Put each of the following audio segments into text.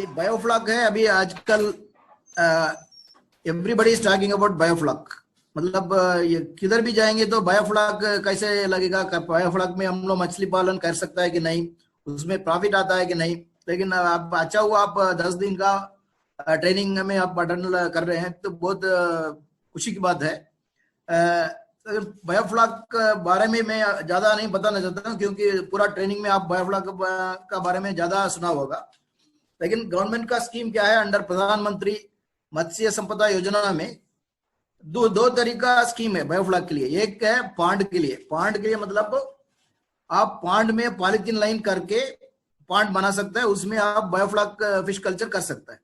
Biofloc है अभी आजकल, everybody is talking about biofloc. मतलब ये किधर भी जाएंगे तो बायोफ्लॉक कैसे लगेगा, बायोफ्लॉक में हम लोग मछली पालन कर सकता है कि नहीं, उसमें प्रॉफिट आता है कि नहीं। लेकिन आप अच्छा हुआ आप 10 दिन का ट्रेनिंग में आप अटेंड कर रहे हैं तो बहुत खुशी की बात है। बायोफ्लॉक के बारे में मैं ज्यादा नहीं बताना चाहता हूँ क्योंकि पूरा ट्रेनिंग में आप बायोफ्लॉक का बारे में ज्यादा सुना होगा। लेकिन गवर्नमेंट का स्कीम क्या है, अंडर प्रधानमंत्री मत्स्य संपदा योजना में दो तरीका स्कीम है बायोफ्लॉक के लिए। एक है पांड के लिए, पांड के लिए मतलब आप पांड में पॉलिथीन लाइन करके पांड बना सकता है, उसमें आप बायोफ्लॉक फिश कल्चर कर सकता है।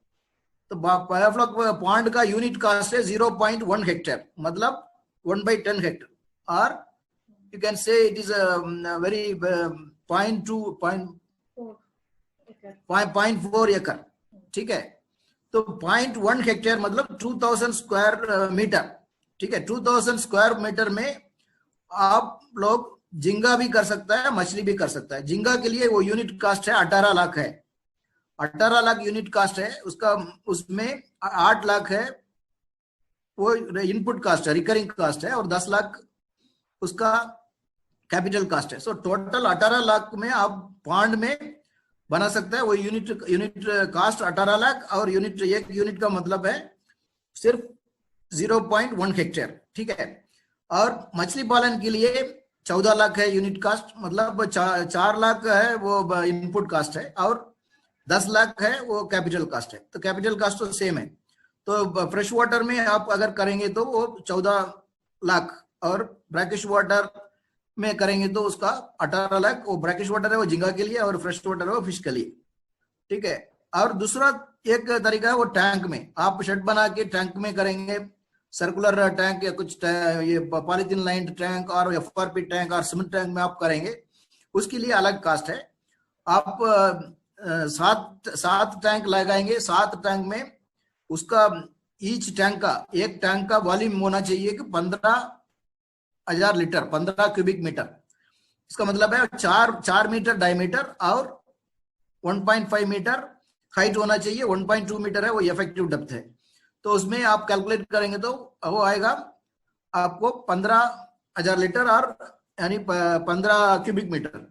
तो बायोफ्लॉक पांड का यूनिट कास्ट है 0.1 हेक्टेयर, मतलब 1/10 हेक्टेयर, और you can say it is very 0.4 एकड़, ठीक है। तो 0.1 हेक्टेयर मतलब 2000 स्क्वायर मीटर, ठीक है। 2000 स्क्वायर मीटर में आप लोग झींगा भी कर सकता है, मछली भी कर सकता है। झींगा के लिए वो यूनिट कास्ट है 18 लाख है, 18 लाख यूनिट कास्ट है उसका। उसमें 8 लाख है वो इनपुट कास्ट है, रिकरिंग कास्ट है, और 10 लाख उसका कैपिटल कास्ट है। सो टोटल 18 लाख में आप पांड में बना सकता है। वो यूनिट कास्ट 18 लाख, और एक यूनिट का मतलब है सिर्फ 0.1 हेक्टेयर, ठीक है। और मछली पालन के लिए 14 लाख है यूनिट कास्ट, मतलब 4 लाख है वो इनपुट कास्ट है, और 10 लाख है वो कैपिटल कास्ट है। तो कैपिटल कास्ट तो सेम है। तो फ्रेश वाटर में आप अगर करेंगे तो वो 14 लाख, और ब्रैकिश वाटर में करेंगे तो उसका 18 लाख। वो ब्रैकिश वाटर है वो झींगा के लिए, और फ्रेश वाटर है वो फिश के लिए, ठीक है। और दूसरा एक तरीका है वो टैंक में, आप शेड बना के टैंक में करेंगे, सर्कुलर टैंक या कुछ ये पॉलिथीन लाइन टैंक और FRP टैंक और सीमेंट टैंक में आप करेंगे, उसके लिए अलग कास्ट है। आप 7 टैंक लगाएंगे, 7 टैंक में उसका ईच टैंक का, एक टैंक का वॉल्यूम होना चाहिए कि 15,000 लीटर, 15 क्यूबिक मीटर। इसका मतलब है 4 मीटर डायमीटर और 1.5 मीटर हाइट होना चाहिए, 1.2 मीटर है वो इफेक्टिव डेप्थ है। तो उसमें आप कैलकुलेट करेंगे तो वो आएगा आपको 15,000 लीटर और यानी 15 क्यूबिक मीटर।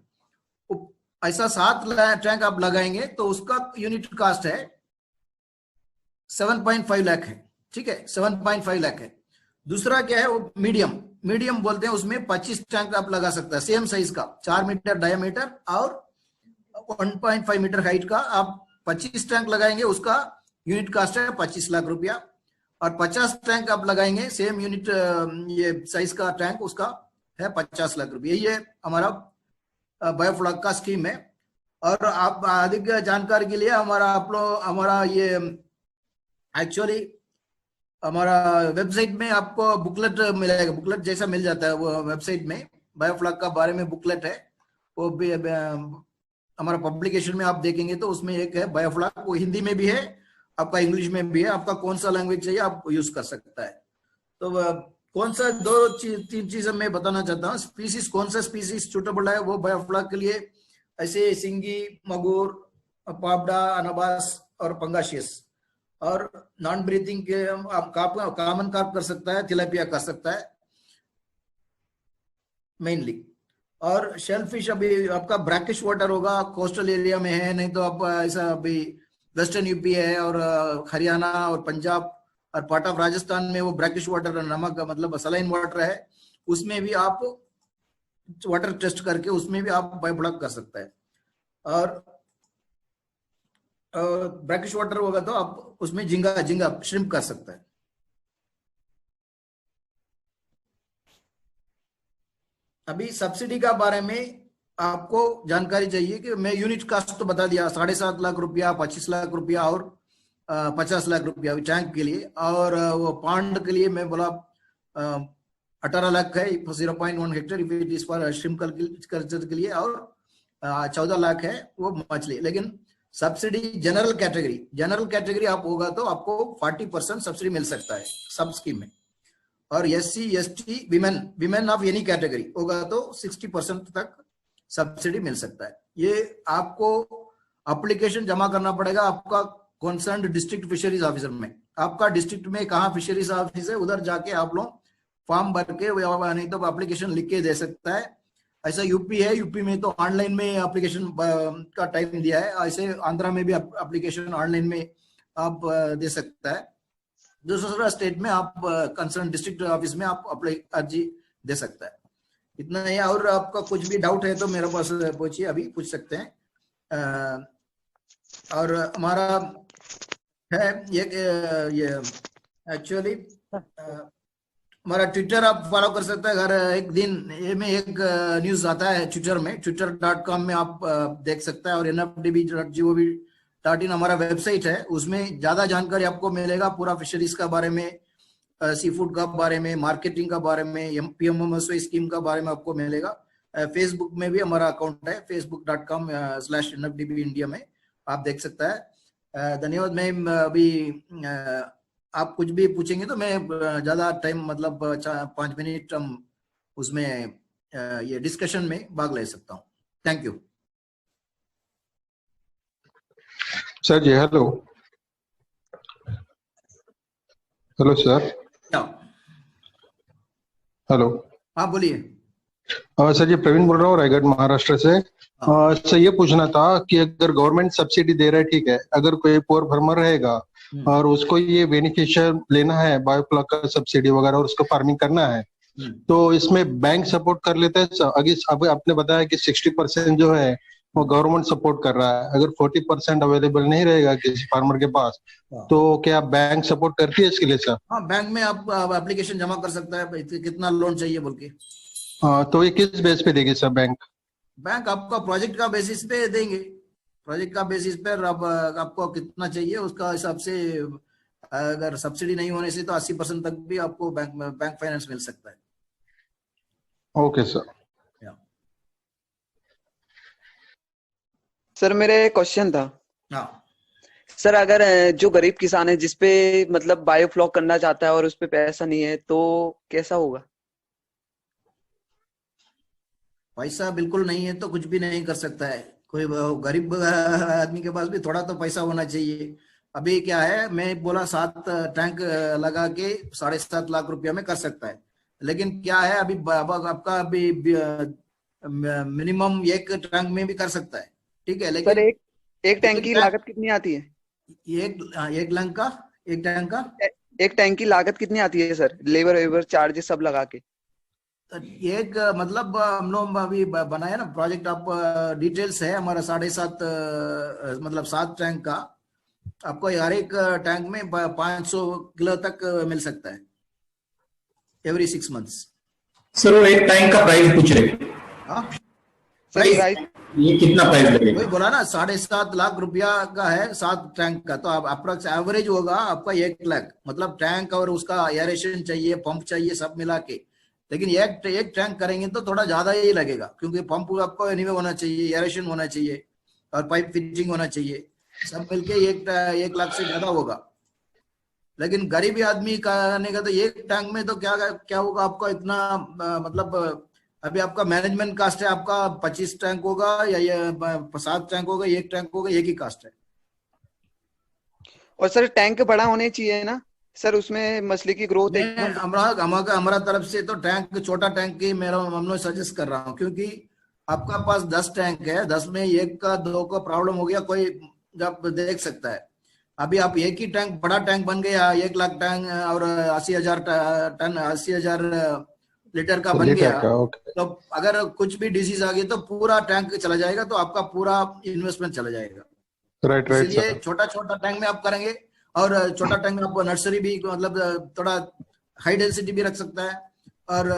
ऐसा 7 टैंक आप लगाएंगे तो उसका यूनिट कास्ट है 7.5 लाख है, ठीक है, 7.5 लाख है। दूसरा क्या है वो मीडियम बोलते हैं, उसमें 25 टैंक आप लगा सकते हैं, सेम साइज का, 4 मीटर डायमीटर और 1.5 मीटर हाइट का। आप 25 टैंक लगाएंगे, उसका यूनिट कास्ट है 25 लाख रुपया। और 50 टैंक आप लगाएंगे सेम यूनिट ये साइज का टैंक, उसका है 50 लाख रुपया। ये हमारा बायोफ्लॉक का स्कीम है। और आप अधिक जानकारी के लिए हमारा ये एक्चुअली हमारा वेबसाइट में आपको बुकलेट मिलेगा, बुकलेट जैसा मिल जाता है वो वेबसाइट में, बायोफ्लॉक का बारे में बुकलेट है वो भी हमारा पब्लिकेशन में आप देखेंगे तो उसमें एक है बायोफ्लॉक, वो हिंदी में भी है, आपका इंग्लिश में भी है, आपका कौन सा लैंग्वेज चाहिए आप यूज कर सकता है। तो कौन सा 3 चीज मैं बताना चाहता हूँ। स्पीसीज, कौन सा स्पीसीज सुटेबल है वो बायोफ्लॉक के लिए, ऐसे सिंगी, मगुर, पापडा, अनाबास और पंगाशियस। और नॉन ब्रीथिंग के आप कॉमन कार्प कर सकता है, तिलापिया कर सकता है मेनली। और शेलफिश अभी आपका ब्रैकिश वाटर होगा, कोस्टल एरिया में है, नहीं तो आप ऐसा अभी वेस्टर्न यूपी है और हरियाणा और पंजाब और पार्ट ऑफ राजस्थान में वो ब्रैकिश वाटर, नमक मतलब सलाइन वाटर है, उसमें भी आप वाटर टेस्ट करके उसमें भी आप बायोफ्लॉक कर सकता है। और ब्रैकिश वाटर होगा तो आप उसमें झींगा श्रिम्प कर सकता है। अभी सब्सिडी का बारे में आपको जानकारी चाहिए कि मैं यूनिट कास्ट तो बता दिया, 7.5 लाख रुपया, 25 लाख रुपया और 50 लाख रुपया टैंक के लिए। और वो पांड के लिए मैं बोला 18 लाख है, 0.1 hectare if it is for shrimp culture के लिए, और 14 लाख है वो मछली। लेकिन सब्सिडी जनरल कैटेगरी आप होगा तो आपको 40% सब्सिडी मिल सकता है सब स्कीम में। और SC ST women of any category होगा तो 60% तक सब्सिडी मिल सकता है। ये आपको एप्लीकेशन जमा करना पड़ेगा आपका कंसर्न डिस्ट्रिक्ट फिशरीज ऑफिसर में। आपका डिस्ट्रिक्ट में कहाँ फिशरीज ऑफिस है उधर जाके आप लोग फॉर्म भर के, नहीं तो एप्लीकेशन लिख के दे सकता है। ऐसा यूपी है, यूपी में तो ऑनलाइन में एप्लीकेशन का टाइम दिया है, ऐसे आंध्रा में भी एप्लीकेशन ऑनलाइन में आप दे सकता है। दूसरा स्टेट में आप कंसर्न डिस्ट्रिक्ट ऑफिस में आप अर्जी दे सकता है। इतना ही। और आपका कुछ भी डाउट है तो मेरे पास पूछिए, अभी पूछ सकते हैं। और हमारा है ये एक्चुअली हमारा ट्विटर आप फॉलो कर सकते हैं। हर एक दिन में एक न्यूज आता है ट्विटर में, twitter.com में आप देख सकते हैं। और nfdb.gov.in हमारा वेबसाइट है, उसमें ज्यादा जानकारी आपको मिलेगा पूरा फिशरीज का बारे में, सी फूड का बारे में, मार्केटिंग का बारे में, पीएमएमएसवाई स्कीम का बारे में आपको मिलेगा। फेसबुक में भी हमारा अकाउंट है, facebook.com/nfdb इंडिया में आप देख सकता है। धन्यवाद। मैं अभी आप कुछ भी पूछेंगे तो मैं ज्यादा टाइम मतलब 5 मिनट हम उसमें ये डिस्कशन में भाग ले सकता हूँ। Thank you sir ji. Hello hello sir. Hello, हाँ बोलिए। सर जी प्रवीण बोल रहा हूँ रायगढ़ महाराष्ट्र से। सर ये पूछना था कि अगर गवर्नमेंट सब्सिडी दे रहा है, ठीक है, अगर कोई पुअर फार्मर रहेगा और उसको ये बेनिफिशियल लेना है बायोफ्लॉक का सब्सिडी वगैरह और उसको फार्मिंग करना है, तो इसमें बैंक सपोर्ट कर लेता है? अभी आपने बताया कि 60% जो है वो गवर्नमेंट सपोर्ट कर रहा है, अगर 40% अवेलेबल नहीं रहेगा किसी फार्मर के पास तो क्या बैंक सपोर्ट करती है इसके लिए सर? हाँ, बैंक में आप एप्लीकेशन जमा कर सकता है कितना लोन चाहिए बोल के। तो ये किस बेस पे देगी सर बैंक? बैंक आपका प्रोजेक्ट का बेसिस पे देंगे। प्रोजेक्ट का बेसिस पर आपको कितना चाहिए उसका हिसाब से, अगर सब्सिडी नहीं होने से तो 80% तक भी आपको बैंक फाइनेंस मिल सकता है। Okay sir. सर मेरा एक क्वेश्चन था। हाँ सर, अगर जो गरीब किसान है जिसपे मतलब बायोफ्लॉक करना चाहता है और उस पे पैसा नहीं है तो कैसा होगा? पैसा बिल्कुल नहीं है तो कुछ भी नहीं कर सकता है। कोई गरीब आदमी के पास भी थोड़ा तो पैसा होना चाहिए। अभी क्या है, मैं बोला 7 टैंक लगा के 7.5 लाख रुपया में कर सकता है, लेकिन क्या है अभी आपका अभी मिनिमम 1 टैंक में भी कर सकता है, ठीक है। लेकिन सर एक टैंक की लागत कितनी आती है? एक टैंक का एक टैंक की लागत कितनी आती है सर, लेबर वेबर चार्जेस सब लगा के? एक मतलब हम लोग अभी बनाया ना प्रोजेक्ट, आप डिटेल्स है हमारा 7.5 मतलब 7 टैंक का। आपको हर एक टैंक में 500 किलो तक मिल सकता है एवरी 6 मंथ्स। सर वो एक टैंक का प्राइस पूछ रहे हैं। हाँ प्राइस ये कितना प्राइस लगेगा? वही बोला ना 7.5 लाख रुपया का है 7 टैंक का, तो आप अप्रोक्स एवरेज होगा आपका 1 लाख। मतलब टैंक और उसका एयरेशन चाहिए, पंप चाहिए, सब मिला के। लेकिन एक टैंक करेंगे तो थोड़ा ज्यादा ही लगेगा, क्योंकि पंप आपको एनीवे होना चाहिए, एयरेशन होना चाहिए और पाइप फिटिंग होना चाहिए, सब मिलके 1 लाख से ज्यादा होगा। लेकिन गरीबी आदमी करने का तो एक टैंक में तो क्या होगा आपका इतना मतलब अभी आपका मैनेजमेंट कास्ट है आपका 25 टैंक होगा या ये 7 टैंक होगा, 1 टैंक होगा, एक ही कास्ट है। और सर टैंक बड़ा होने चाहिए ना सर, उसमें मछली की ग्रोथ हमारा तरफ से तो टैंक छोटा टैंक ही हम लोग सजेस्ट कर रहा हूँ, क्योंकि आपका पास 10 टैंक है, 10 में 1 का 2 का प्रॉब्लम हो गया, कोई जब देख सकता है। अभी आप एक ही टैंक बड़ा टैंक बन गया 1 लाख टैंक और 80,000 लीटर का बन गया, तो अगर कुछ भी डिजीज आ गई तो पूरा टैंक चला जाएगा, तो आपका पूरा इन्वेस्टमेंट चला जाएगा। राइट इसलिए छोटा छोटा टैंक में आप करेंगे, और छोटा टैंक में आप नर्सरी भी मतलब थोड़ा हाई डेंसिटी भी रख सकता है, और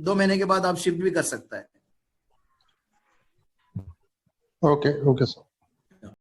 2 महीने के बाद आप शिफ्ट भी कर सकता है। Okay sir.